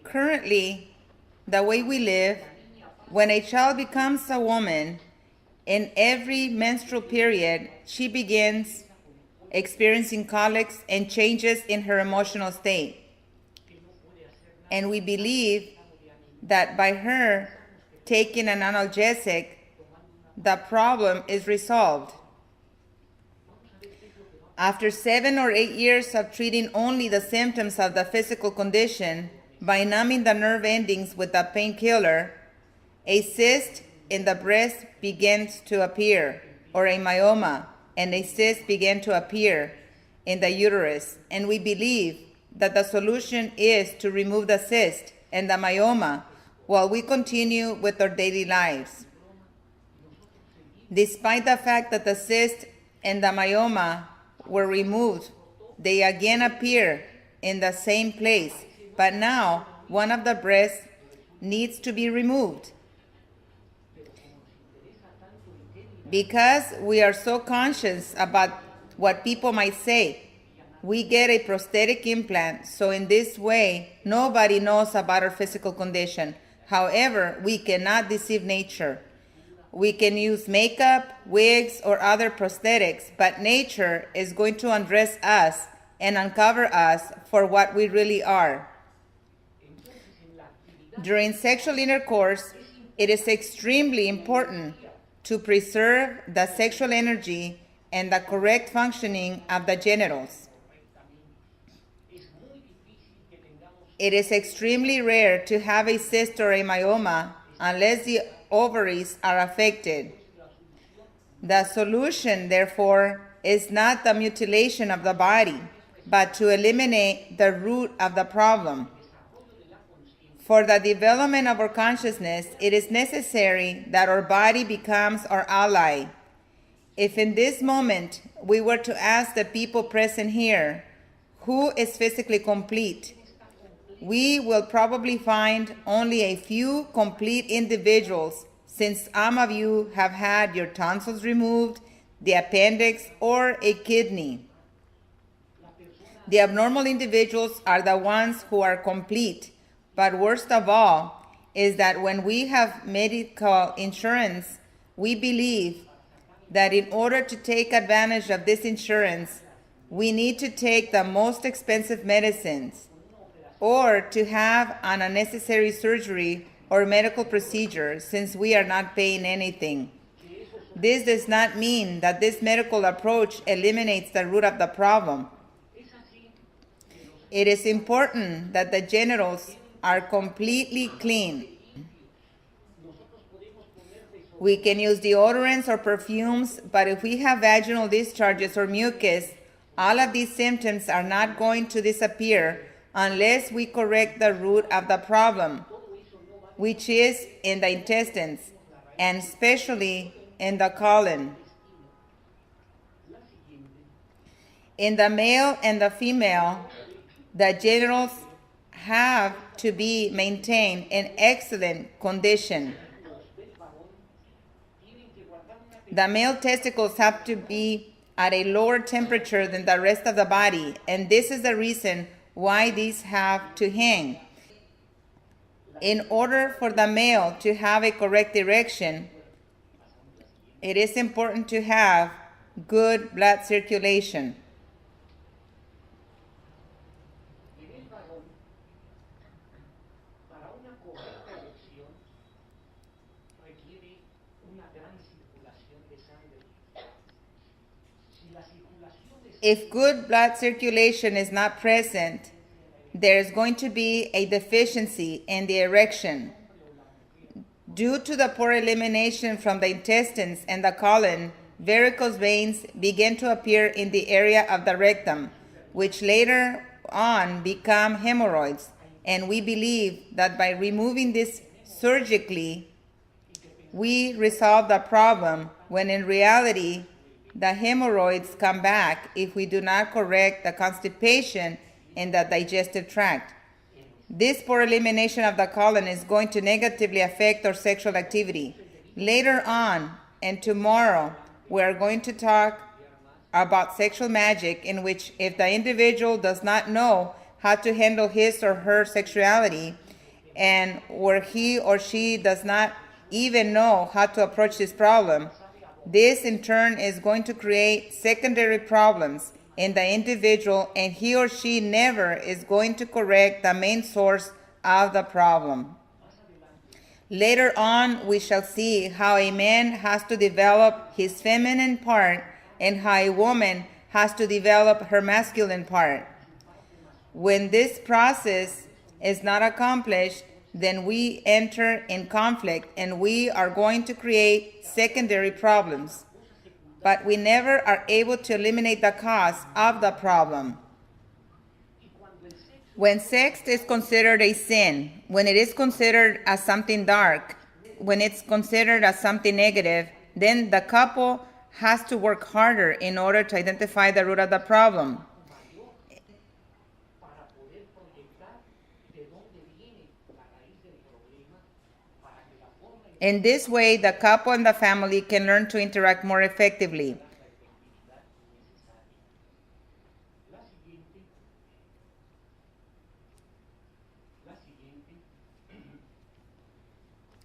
Currently, the way we live, when a child becomes a woman, in every menstrual period, she begins experiencing colics and changes in her emotional state. And we believe that by her taking an analgesic, the problem is resolved. After 7 or 8 years of treating only the symptoms of the physical condition by numbing the nerve endings with a painkiller, a cyst in the breast begins to appear, or a myoma, and a cyst began to appear in the uterus. And we believe that the solution is to remove the cyst and the myoma while we continue with our daily lives. Despite the fact that the cyst and the myoma were removed, they again appear in the same place, but now one of the breasts needs to be removed. Because we are so conscious about what people might say, we get a prosthetic implant, so in this way, nobody knows about our physical condition. However, we cannot deceive nature. We can use makeup, wigs, or other prosthetics, but nature is going to undress us and uncover us for what we really are. During sexual intercourse, it is extremely important to preserve the sexual energy and the correct functioning of the genitals. It is extremely rare to have a cyst or a myoma unless the ovaries are affected. The solution, therefore, is not the mutilation of the body, but to eliminate the root of the problem. For the development of our consciousness, it is necessary that our body becomes our ally. If in this moment we were to ask the people present here, who is physically complete, we will probably find only a few complete individuals, since some of you have had your tonsils removed, the appendix, or a kidney. The abnormal individuals are the ones who are complete. But worst of all is that when we have medical insurance, we believe that in order to take advantage of this insurance, we need to take the most expensive medicines or to have an unnecessary surgery or medical procedure, since we are not paying anything. This does not mean that this medical approach eliminates the root of the problem. It is important that the genitals are completely clean. We can use deodorants or perfumes, but if we have vaginal discharges or mucus, all of these symptoms are not going to disappear unless we correct the root of the problem, which is in the intestines, and especially in the colon. In the male and the female, the genitals have to be maintained in excellent condition. The male testicles have to be at a lower temperature than the rest of the body, and this is the reason why these have to hang. In order for the male to have a correct erection, it is important to have good blood circulation. If good blood circulation is not present, there is going to be a deficiency in the erection. Due to the poor elimination from the intestines and the colon, varicose veins begin to appear in the area of the rectum, which later on become hemorrhoids. And we believe that by removing this surgically, we resolve the problem, when in reality, the hemorrhoids come back if we do not correct the constipation in the digestive tract. This poor elimination of the colon is going to negatively affect our sexual activity. Later on, and tomorrow, we are going to talk about sexual magic, in which if the individual does not know how to handle his or her sexuality, and where he or she does not even know how to approach this problem, this in turn is going to create secondary problems in the individual, and he or she never is going to correct the main source of the problem. Later on, we shall see how a man has to develop his feminine part and how a woman has to develop her masculine part. When this process is not accomplished, then we enter in conflict and we are going to create secondary problems. But we never are able to eliminate the cause of the problem. When sex is considered a sin, when it is considered as something dark, when it's considered as something negative, then the couple has to work harder in order to identify the root of the problem. In this way, the couple and the family can learn to interact more effectively.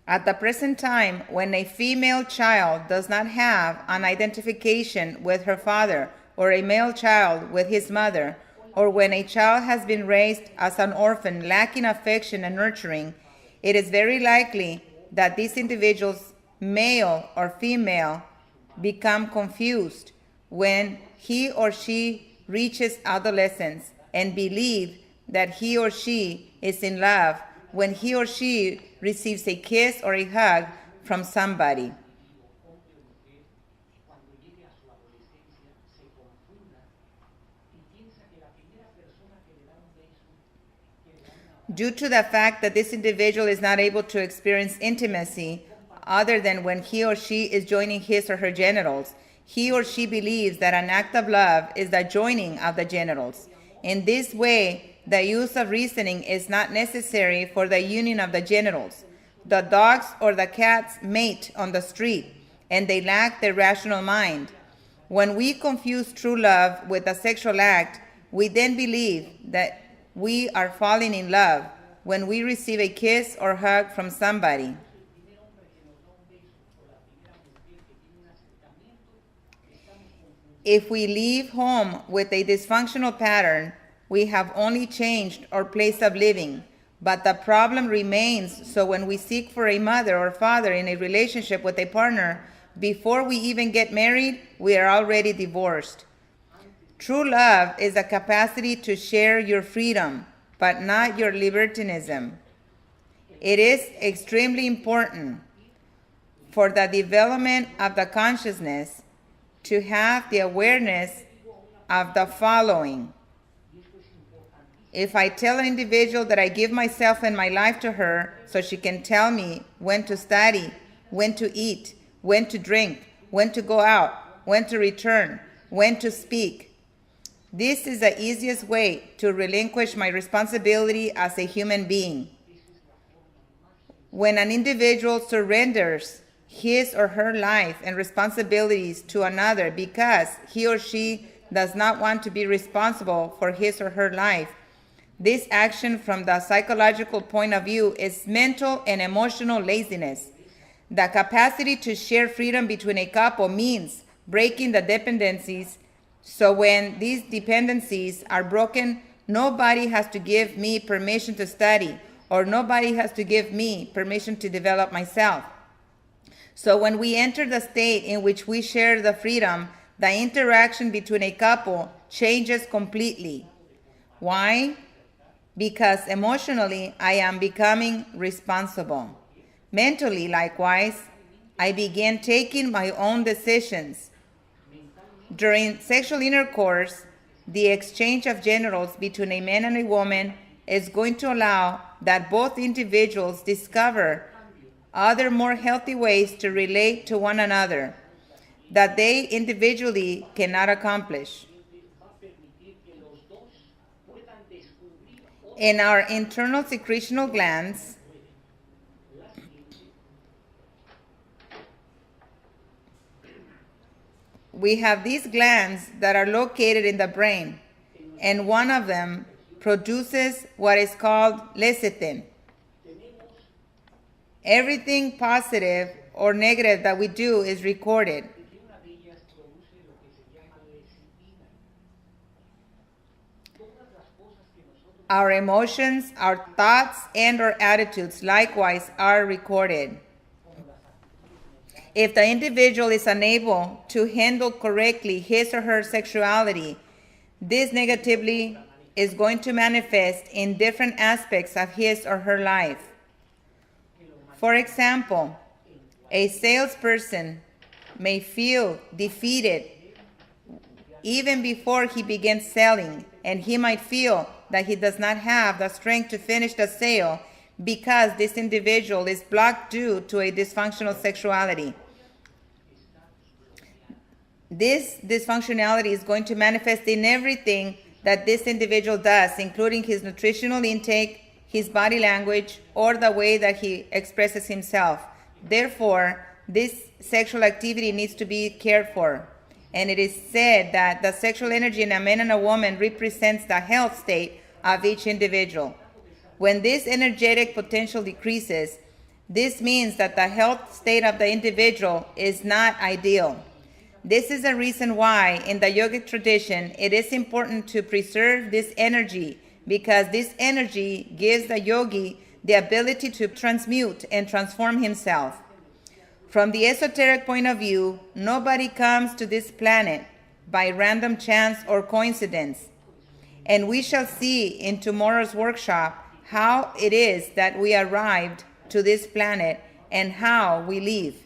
At the present time, when a female child does not have an identification with her father, or a male child with his mother, or when a child has been raised as an orphan lacking affection and nurturing, it is very likely that these individuals, male or female, become confused when he or she reaches adolescence and believe that he or she is in love when he or she receives a kiss or a hug from somebody. Due to the fact that this individual is not able to experience intimacy other than when he or she is joining his or her genitals, he or she believes that an act of love is the joining of the genitals. In this way, the use of reasoning is not necessary for the union of the genitals. The dogs or the cats mate on the street, and they lack their rational mind. When we confuse true love with a sexual act, we then believe that we are falling in love when we receive a kiss or hug from somebody. If we leave home with a dysfunctional pattern, we have only changed our place of living, but the problem remains. So when we seek for a mother or father in a relationship with a partner, before we even get married, we are already divorced. True love is the capacity to share your freedom, but not your libertinism. It is extremely important for the development of the consciousness to have the awareness of the following. If I tell an individual that I give myself and my life to her so she can tell me when to study, when to eat, when to drink, when to go out, when to return, when to speak, this is the easiest way to relinquish my responsibility as a human being. When an individual surrenders his or her life and responsibilities to another because he or she does not want to be responsible for his or her life, this action from the psychological point of view is mental and emotional laziness. The capacity to share freedom between a couple means breaking the dependencies. So when these dependencies are broken, nobody has to give me permission to study, or nobody has to give me permission to develop myself. So when we enter the state in which we share the freedom, the interaction between a couple changes completely. Why? Because emotionally, I am becoming responsible. Mentally, likewise, I begin taking my own decisions. During sexual intercourse, the exchange of genitals between a man and a woman is going to allow that both individuals discover other more healthy ways to relate to one another that they individually cannot accomplish. In our internal secretional glands, we have these glands that are located in the brain, and one of them produces what is called lecithin. Everything positive or negative that we do is recorded. Our emotions, our thoughts, and our attitudes likewise are recorded. If the individual is unable to handle correctly his or her sexuality, this negatively is going to manifest in different aspects of his or her life. For example, a salesperson may feel defeated even before he begins selling, and he might feel that he does not have the strength to finish the sale because this individual is blocked due to a dysfunctional sexuality. This dysfunctionality is going to manifest in everything that this individual does, including his nutritional intake, his body language, or the way that he expresses himself. Therefore, this sexual activity needs to be cared for. And it is said that the sexual energy in a man and a woman represents the health state of each individual. When this energetic potential decreases, this means that the health state of the individual is not ideal. This is the reason why in the yogic tradition it is important to preserve this energy, because this energy gives the yogi the ability to transmute and transform himself. From the esoteric point of view, nobody comes to this planet by random chance or coincidence. And we shall see in tomorrow's workshop how it is that we arrived to this planet and how we leave.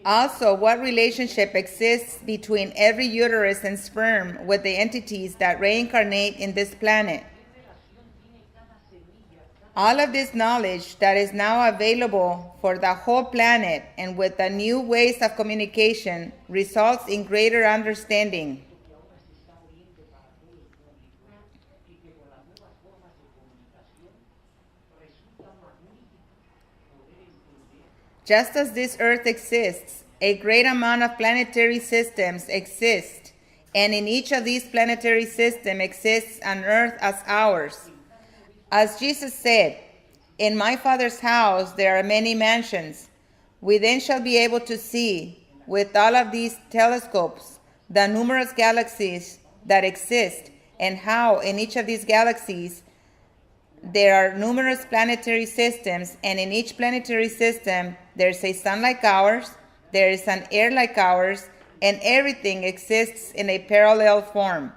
Also, what relationship exists between every uterus and sperm with the entities that reincarnate in this planet? All of this knowledge that is now available for the whole planet and with the new ways of communication results in greater understanding. Just as this earth exists, a great amount of planetary systems exist, and in each of these planetary systems exists an earth as ours. As Jesus said, "In my Father's house there are many mansions." We then shall be able to see, with all of these telescopes, the numerous galaxies that exist, and how in each of these galaxies there are numerous planetary systems, and in each planetary system there's a sun like ours, there is an air like ours, and everything exists in a parallel form.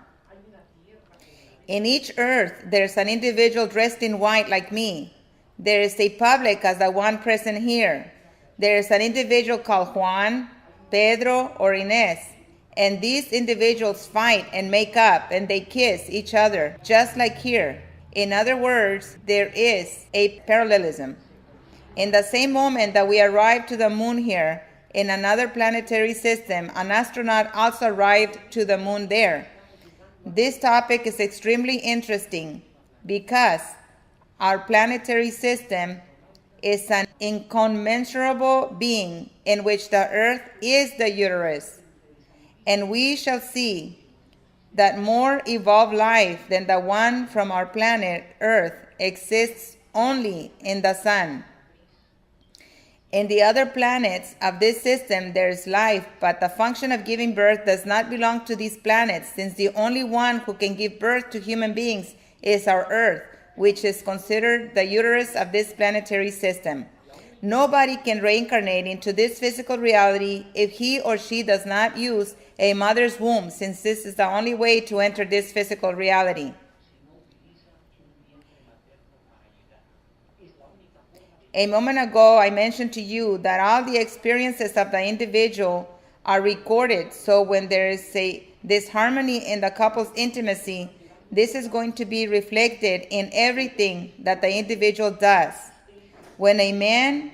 In each earth, there's an individual dressed in white like me. There is a public as the one present here. There is an individual called Juan, Pedro, or Inés. And these individuals fight and make up and they kiss each other, just like here. In other words, there is a parallelism. In the same moment that we arrived to the moon here, in another planetary system, an astronaut also arrived to the moon there. This topic is extremely interesting because our planetary system is an incommensurable being in which the earth is the uterus. And we shall see that more evolved life than the one from our planet Earth exists only in the sun. In the other planets of this system there is life, but the function of giving birth does not belong to these planets, since the only one who can give birth to human beings is our Earth, which is considered the uterus of this planetary system. Nobody can reincarnate into this physical reality if he or she does not use a mother's womb, since this is the only way to enter this physical reality. A moment ago, I mentioned to you that all the experiences of the individual are recorded, so when there is disharmony in the couple's intimacy, this is going to be reflected in everything that the individual does. When a man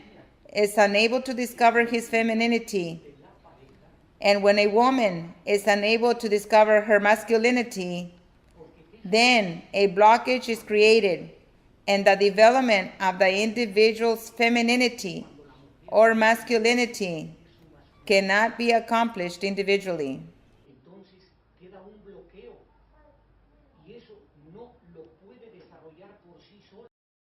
is unable to discover his femininity, and when a woman is unable to discover her masculinity, then a blockage is created, and the development of the individual's femininity or masculinity cannot be accomplished individually. Entonces queda un bloqueo y eso no lo puede desarrollar por sí solo.